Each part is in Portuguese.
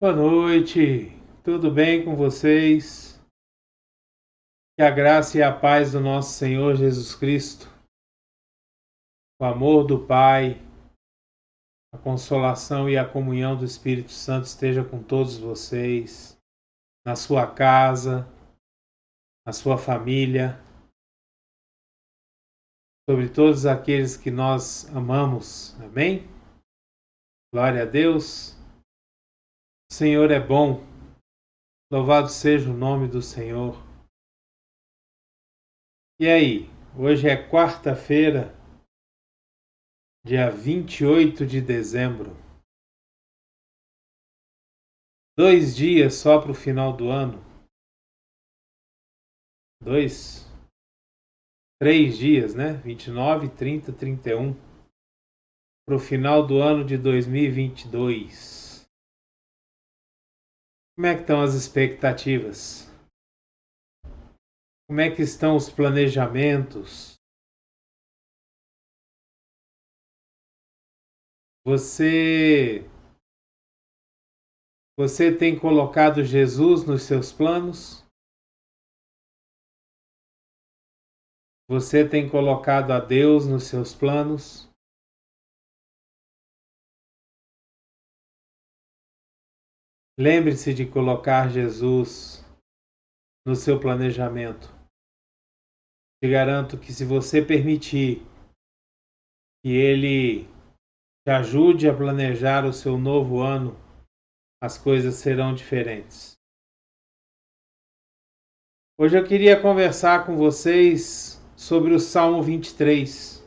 Boa noite, tudo bem com vocês? Que a graça e a paz do nosso Senhor Jesus Cristo, o amor do Pai, a consolação e a comunhão do Espírito Santo esteja com todos vocês, na sua casa, na sua família, sobre todos aqueles que nós amamos. Amém? Glória a Deus. O Senhor é bom, louvado seja o nome do Senhor. E aí, hoje é quarta-feira, dia 28 de dezembro. 2 dias só para o final do ano. 3 dias, né? 29, 30, 31. Para o final do ano de 2022. Como é que estão as expectativas? Como é que estão os planejamentos? Você tem colocado Jesus nos seus planos? Você tem colocado a Deus nos seus planos? Lembre-se de colocar Jesus no seu planejamento. Te garanto que se você permitir que Ele te ajude a planejar o seu novo ano, as coisas serão diferentes. Hoje eu queria conversar com vocês sobre o Salmo 23.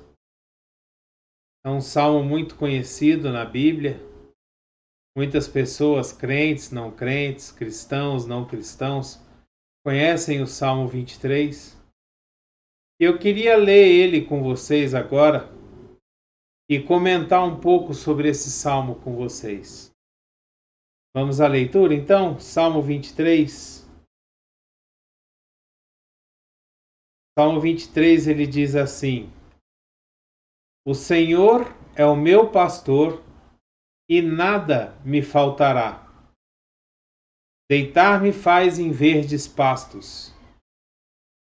É um salmo muito conhecido na Bíblia. Muitas pessoas, crentes, não crentes, cristãos, não cristãos, conhecem o Salmo 23. E eu queria ler ele com vocês agora e comentar um pouco sobre esse salmo com vocês. Vamos à leitura então? Salmo 23. Salmo 23 ele diz assim: O Senhor é o meu pastor e nada me faltará. Deitar-me faz em verdes pastos.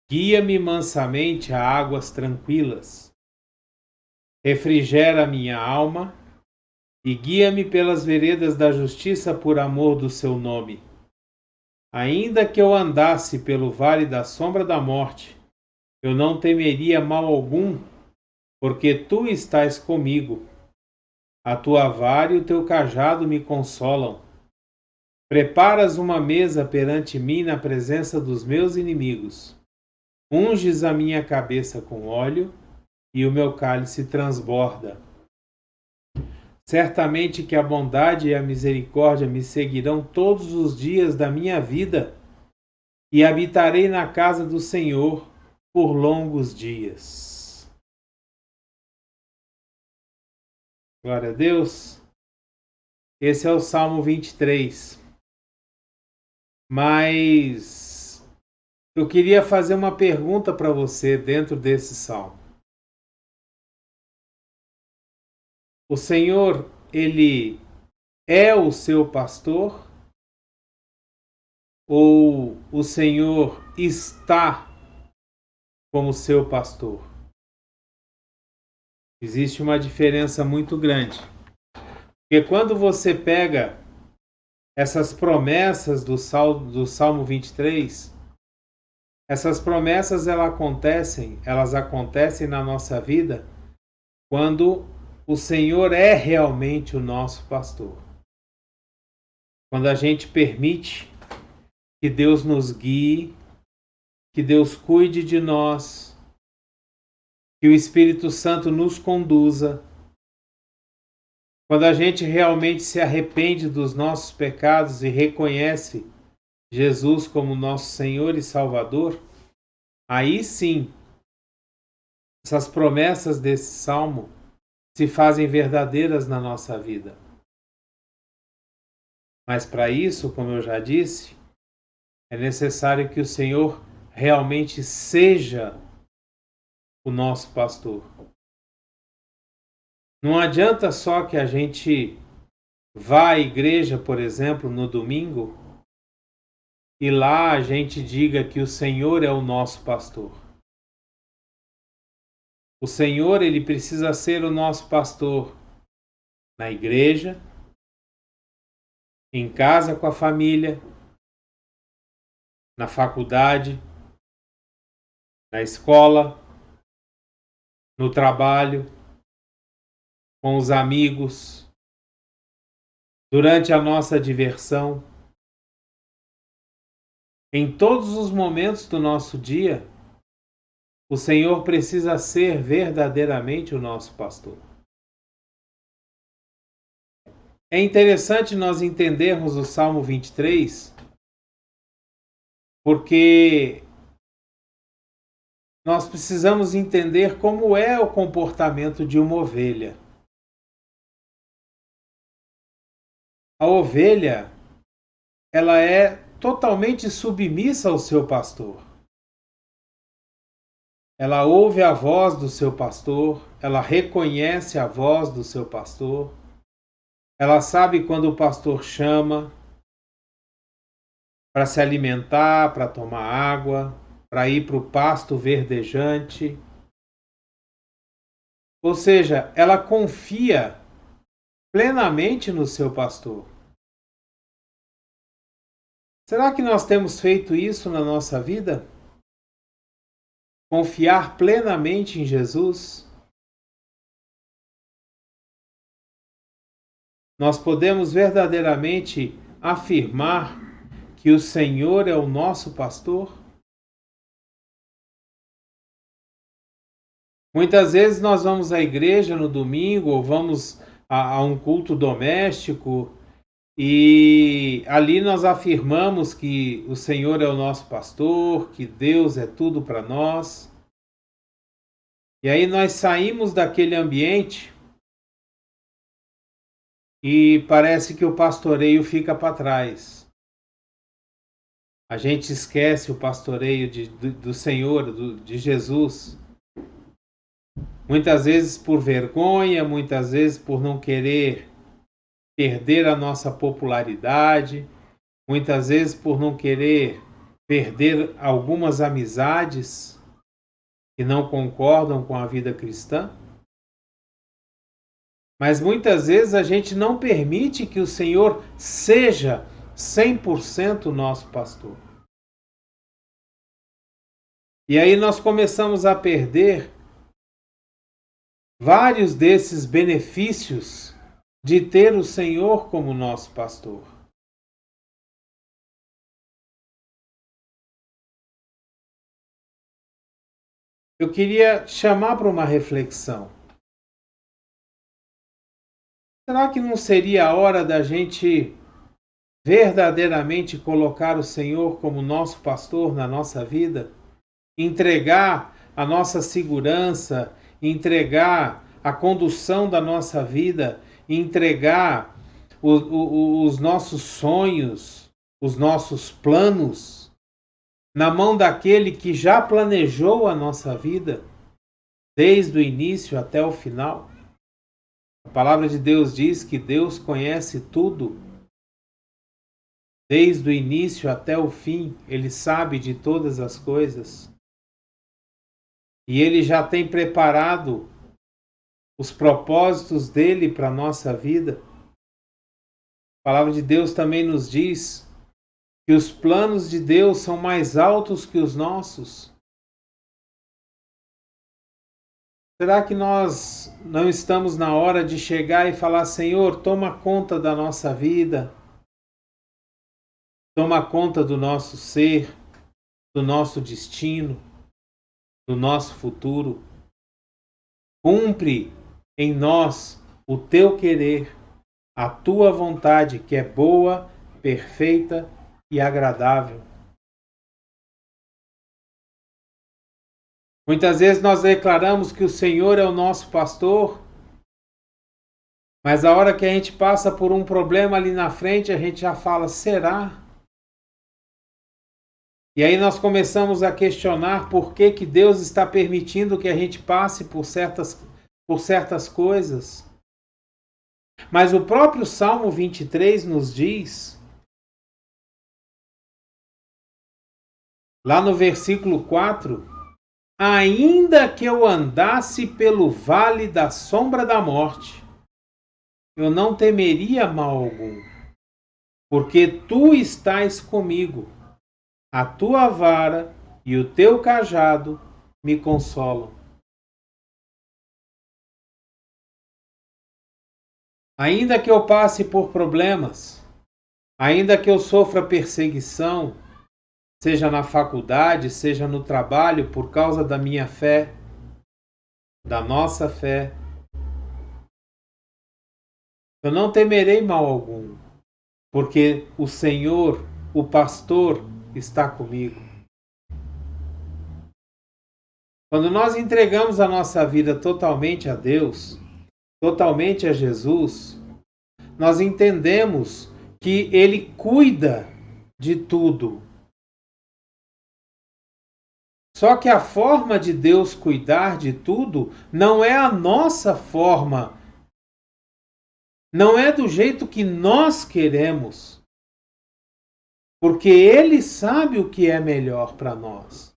Guia-me mansamente a águas tranquilas. Refrigera minha alma e guia-me pelas veredas da justiça por amor do seu nome. Ainda que eu andasse pelo vale da sombra da morte, eu não temeria mal algum, porque tu estás comigo. A tua vara e o teu cajado me consolam. Preparas uma mesa perante mim na presença dos meus inimigos. Unges a minha cabeça com óleo e o meu cálice transborda. Certamente que a bondade e a misericórdia me seguirão todos os dias da minha vida e habitarei na casa do Senhor por longos dias. Glória a Deus. Esse é o Salmo 23. Mas eu queria fazer uma pergunta para você dentro desse salmo. O Senhor, Ele é o seu pastor? Ou o Senhor está como seu pastor? Existe uma diferença muito grande. Porque quando você pega essas promessas do Salmo 23, essas promessas elas acontecem na nossa vida quando o Senhor é realmente o nosso pastor. Quando a gente permite que Deus nos guie, que Deus cuide de nós, que o Espírito Santo nos conduza. Quando a gente realmente se arrepende dos nossos pecados e reconhece Jesus como nosso Senhor e Salvador, aí sim, essas promessas desse salmo se fazem verdadeiras na nossa vida. Mas para isso, como eu já disse, é necessário que o Senhor realmente seja o nosso pastor. Não adianta só que a gente vá à igreja, por exemplo, no domingo, e lá a gente diga que o Senhor é o nosso pastor. O Senhor, ele precisa ser o nosso pastor na igreja, em casa com a família, na faculdade, na escola, no trabalho, com os amigos, durante a nossa diversão. Em todos os momentos do nosso dia, o Senhor precisa ser verdadeiramente o nosso pastor. É interessante nós entendermos o Salmo 23, porque nós precisamos entender como é o comportamento de uma ovelha. A ovelha, ela é totalmente submissa ao seu pastor. Ela ouve a voz do seu pastor, ela reconhece a voz do seu pastor, ela sabe quando o pastor chama para se alimentar, para tomar água, para ir para o pasto verdejante. Ou seja, ela confia plenamente no seu pastor. Será que nós temos feito isso na nossa vida? Confiar plenamente em Jesus? Nós podemos verdadeiramente afirmar que o Senhor é o nosso pastor? Muitas vezes nós vamos à igreja no domingo ou vamos a um culto doméstico e ali nós afirmamos que o Senhor é o nosso pastor, que Deus é tudo para nós. E aí nós saímos daquele ambiente e parece que o pastoreio fica para trás. A gente esquece o pastoreio do Senhor, de Jesus. Muitas vezes por vergonha, muitas vezes por não querer perder a nossa popularidade, muitas vezes por não querer perder algumas amizades que não concordam com a vida cristã. Mas muitas vezes a gente não permite que o Senhor seja 100% nosso pastor. E aí nós começamos a perder vários desses benefícios de ter o Senhor como nosso pastor. Eu queria chamar para uma reflexão. Será que não seria a hora da gente verdadeiramente colocar o Senhor como nosso pastor na nossa vida? Entregar a nossa segurança, entregar a condução da nossa vida, entregar os nossos sonhos, os nossos planos na mão daquele que já planejou a nossa vida, desde o início até o final. A palavra de Deus diz que Deus conhece tudo, desde o início até o fim, Ele sabe de todas as coisas. E Ele já tem preparado os propósitos dele para a nossa vida. A palavra de Deus também nos diz que os planos de Deus são mais altos que os nossos. Será que nós não estamos na hora de chegar e falar: Senhor, toma conta da nossa vida, toma conta do nosso ser, do nosso destino, do nosso futuro. Cumpre em nós o teu querer, a tua vontade, que é boa, perfeita e agradável. Muitas vezes nós declaramos que o Senhor é o nosso pastor, mas a hora que a gente passa por um problema ali na frente, a gente já fala: será? E aí nós começamos a questionar por que Deus está permitindo que a gente passe por certas coisas. Mas o próprio Salmo 23 nos diz, lá no versículo 4, ainda que eu andasse pelo vale da sombra da morte, eu não temeria mal algum, porque tu estás comigo, a tua vara e o teu cajado me consolam. Ainda que eu passe por problemas, ainda que eu sofra perseguição, seja na faculdade, seja no trabalho, por causa da minha fé, da nossa fé, eu não temerei mal algum, porque o Senhor, o pastor, está comigo. Quando nós entregamos a nossa vida totalmente a Deus, totalmente a Jesus, nós entendemos que Ele cuida de tudo. Só que a forma de Deus cuidar de tudo não é a nossa forma, não é do jeito que nós queremos, porque Ele sabe o que é melhor para nós.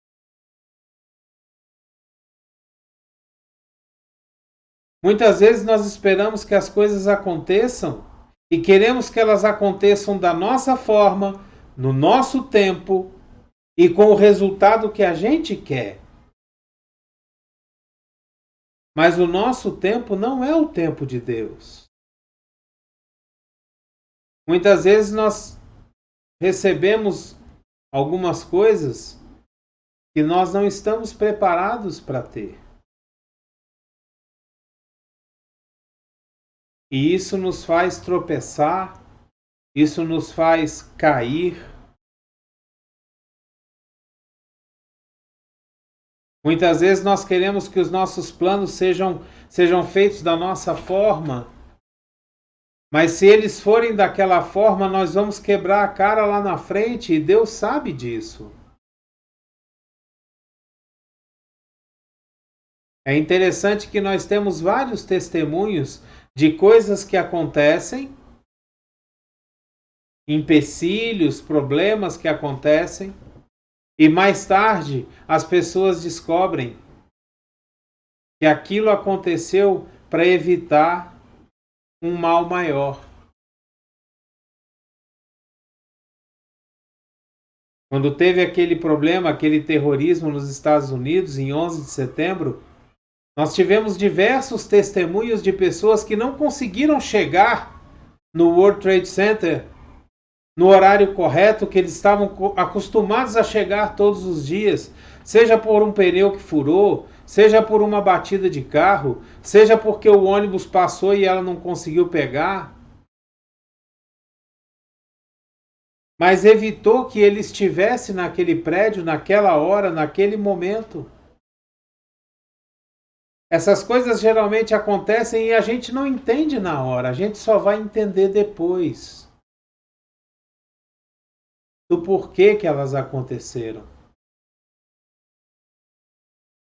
Muitas vezes nós esperamos que as coisas aconteçam e queremos que elas aconteçam da nossa forma, no nosso tempo e com o resultado que a gente quer. Mas o nosso tempo não é o tempo de Deus. Muitas vezes nós recebemos algumas coisas que nós não estamos preparados para ter. E isso nos faz tropeçar, isso nos faz cair. Muitas vezes nós queremos que os nossos planos sejam feitos da nossa forma, mas se eles forem daquela forma, nós vamos quebrar a cara lá na frente e Deus sabe disso. É interessante que nós temos vários testemunhos de coisas que acontecem, empecilhos, problemas que acontecem, e mais tarde as pessoas descobrem que aquilo aconteceu para evitar um mal maior. Quando teve aquele problema, aquele terrorismo nos Estados Unidos, em 11 de setembro, nós tivemos diversos testemunhos de pessoas que não conseguiram chegar no World Trade Center no horário correto, que eles estavam acostumados a chegar todos os dias, seja por um pneu que furou, seja por uma batida de carro, seja porque o ônibus passou e ela não conseguiu pegar. Mas evitou que ele estivesse naquele prédio, naquela hora, naquele momento. Essas coisas geralmente acontecem e a gente não entende na hora, a gente só vai entender depois do porquê que elas aconteceram.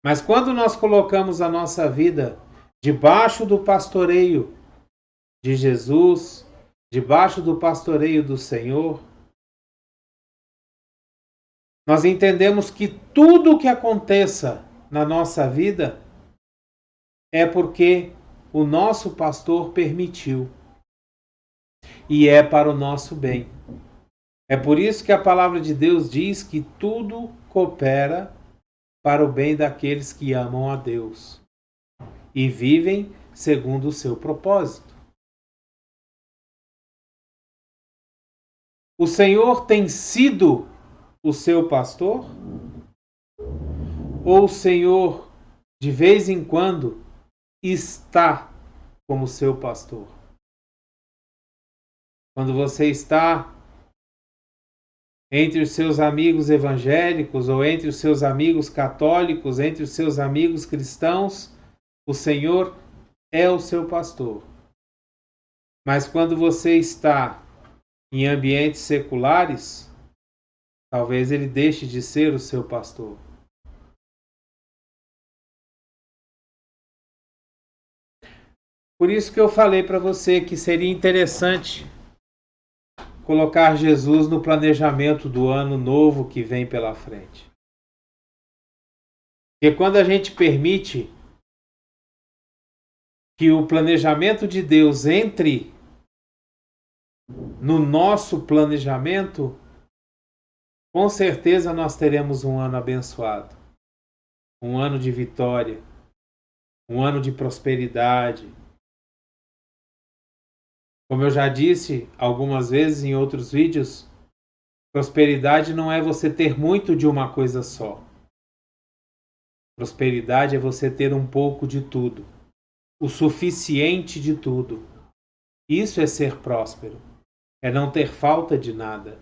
Mas quando nós colocamos a nossa vida debaixo do pastoreio de Jesus, debaixo do pastoreio do Senhor, nós entendemos que tudo o que aconteça na nossa vida é porque o nosso pastor permitiu. E é para o nosso bem. É por isso que a palavra de Deus diz que tudo coopera para o bem daqueles que amam a Deus e vivem segundo o seu propósito. O Senhor tem sido o seu pastor? Ou o Senhor, de vez em quando, está como seu pastor? Quando você está entre os seus amigos evangélicos ou entre os seus amigos católicos, entre os seus amigos cristãos, o Senhor é o seu pastor. Mas quando você está em ambientes seculares, talvez ele deixe de ser o seu pastor. Por isso que eu falei para você que seria interessante colocar Jesus no planejamento do ano novo que vem pela frente. Porque quando a gente permite que o planejamento de Deus entre no nosso planejamento, com certeza nós teremos um ano abençoado, um ano de vitória, um ano de prosperidade. Como eu já disse algumas vezes em outros vídeos, prosperidade não é você ter muito de uma coisa só. Prosperidade é você ter um pouco de tudo, o suficiente de tudo. Isso é ser próspero, é não ter falta de nada.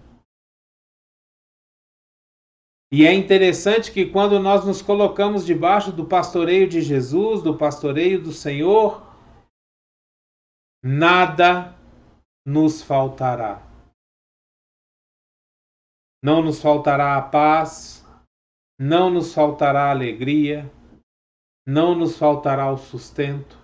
E é interessante que quando nós nos colocamos debaixo do pastoreio de Jesus, do pastoreio do Senhor, nada nos faltará. Não nos faltará a paz, não nos faltará a alegria, não nos faltará o sustento.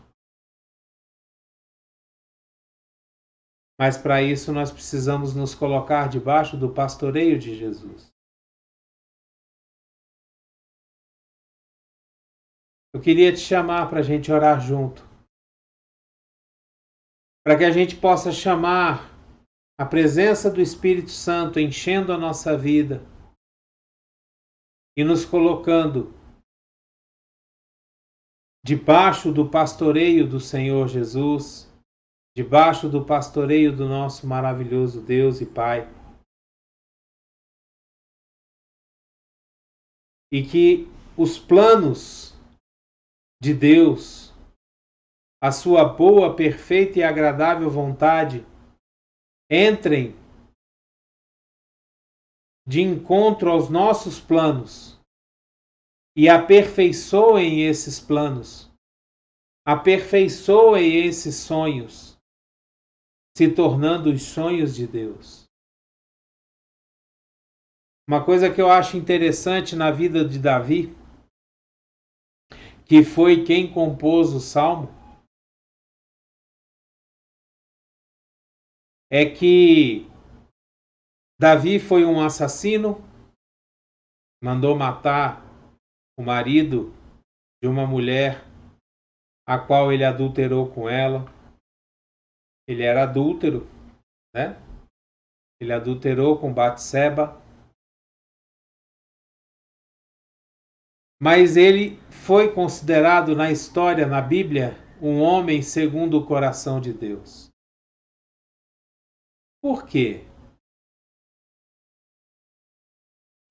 Mas para isso nós precisamos nos colocar debaixo do pastoreio de Jesus. Eu queria te chamar para a gente orar junto, para que a gente possa chamar a presença do Espírito Santo enchendo a nossa vida e nos colocando debaixo do pastoreio do Senhor Jesus, debaixo do pastoreio do nosso maravilhoso Deus e Pai. E que os planos de Deus, a sua boa, perfeita e agradável vontade, entrem de encontro aos nossos planos e aperfeiçoem esses planos, aperfeiçoem esses sonhos, se tornando os sonhos de Deus. Uma coisa que eu acho interessante na vida de Davi, que foi quem compôs o Salmo, é que Davi foi um assassino, mandou matar o marido de uma mulher a qual ele adulterou com ela. Ele era adúltero, né? Ele adulterou com Batseba. Mas ele foi considerado na história, na Bíblia, um homem segundo o coração de Deus. Por quê?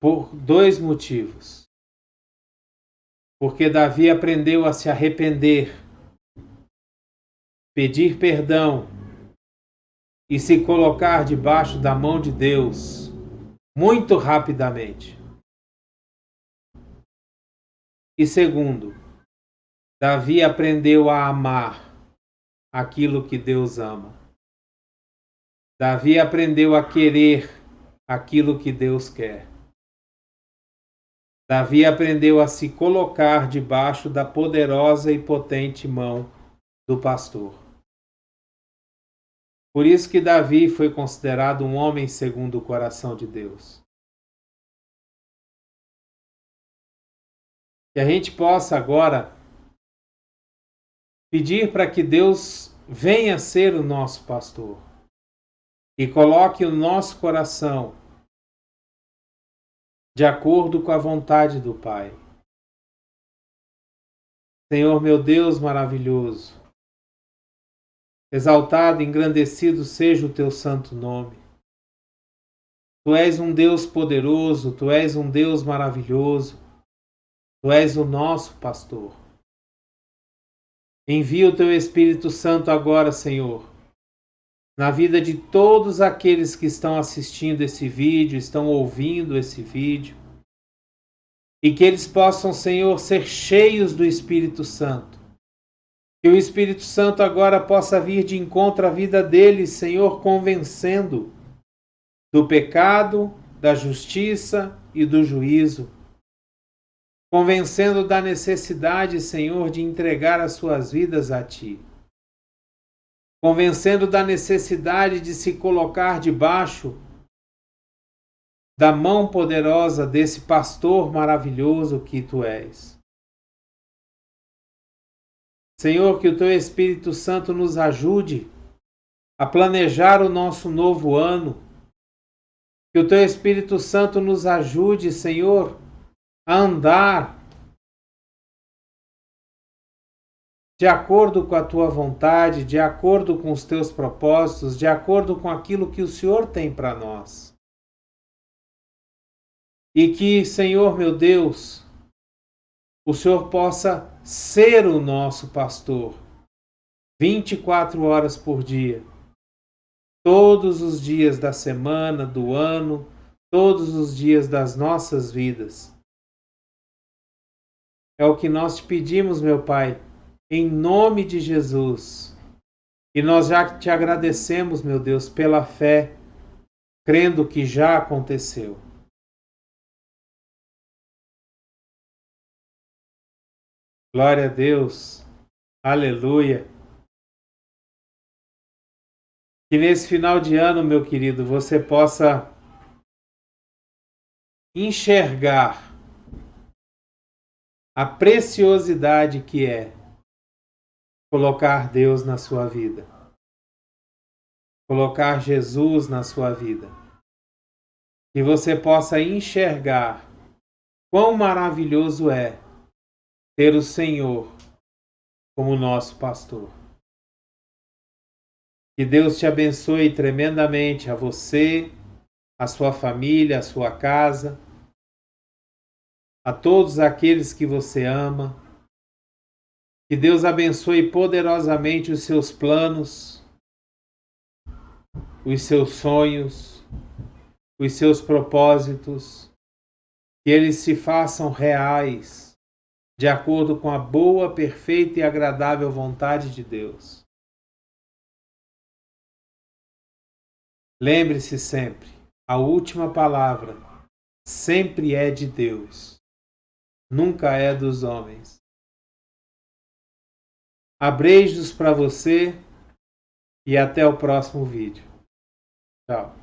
Por dois motivos. Porque Davi aprendeu a se arrepender, pedir perdão e se colocar debaixo da mão de Deus muito rapidamente. E segundo, Davi aprendeu a amar aquilo que Deus ama. Davi aprendeu a querer aquilo que Deus quer. Davi aprendeu a se colocar debaixo da poderosa e potente mão do pastor. Por isso que Davi foi considerado um homem segundo o coração de Deus. Que a gente possa agora pedir para que Deus venha ser o nosso pastor e coloque o nosso coração de acordo com a vontade do Pai. Senhor meu Deus maravilhoso, exaltado e engrandecido seja o teu santo nome. Tu és um Deus poderoso, tu és um Deus maravilhoso, tu és o nosso pastor. Envia o teu Espírito Santo agora, Senhor, na vida de todos aqueles que estão assistindo esse vídeo, estão ouvindo esse vídeo, e que eles possam, Senhor, ser cheios do Espírito Santo. Que o Espírito Santo agora possa vir de encontro à vida deles, Senhor, convencendo do pecado, da justiça e do juízo. Convencendo da necessidade, Senhor, de entregar as suas vidas a Ti. convencendo da necessidade de se colocar debaixo da mão poderosa desse pastor maravilhoso que tu és. Senhor, que o teu Espírito Santo nos ajude a planejar o nosso novo ano. Que o teu Espírito Santo nos ajude, Senhor, a andar de acordo com a tua vontade, de acordo com os teus propósitos, de acordo com aquilo que o Senhor tem para nós. E que, Senhor meu Deus, o Senhor possa ser o nosso pastor 24 horas por dia, todos os dias da semana, do ano, todos os dias das nossas vidas. É o que nós te pedimos, meu Pai, em nome de Jesus. E nós já te agradecemos, meu Deus, pela fé, crendo que já aconteceu. Glória a Deus. Aleluia. Que nesse final de ano, meu querido, você possa enxergar a preciosidade que é colocar Deus na sua vida, colocar Jesus na sua vida. Que você possa enxergar quão maravilhoso é ter o Senhor como nosso pastor. Que Deus te abençoe tremendamente, a você, a sua família, a sua casa, a todos aqueles que você ama. Que Deus abençoe poderosamente os seus planos, os seus sonhos, os seus propósitos, que eles se façam reais, de acordo com a boa, perfeita e agradável vontade de Deus. Lembre-se sempre, a última palavra sempre é de Deus, nunca é dos homens. Abreijos para você e até o próximo vídeo. Tchau.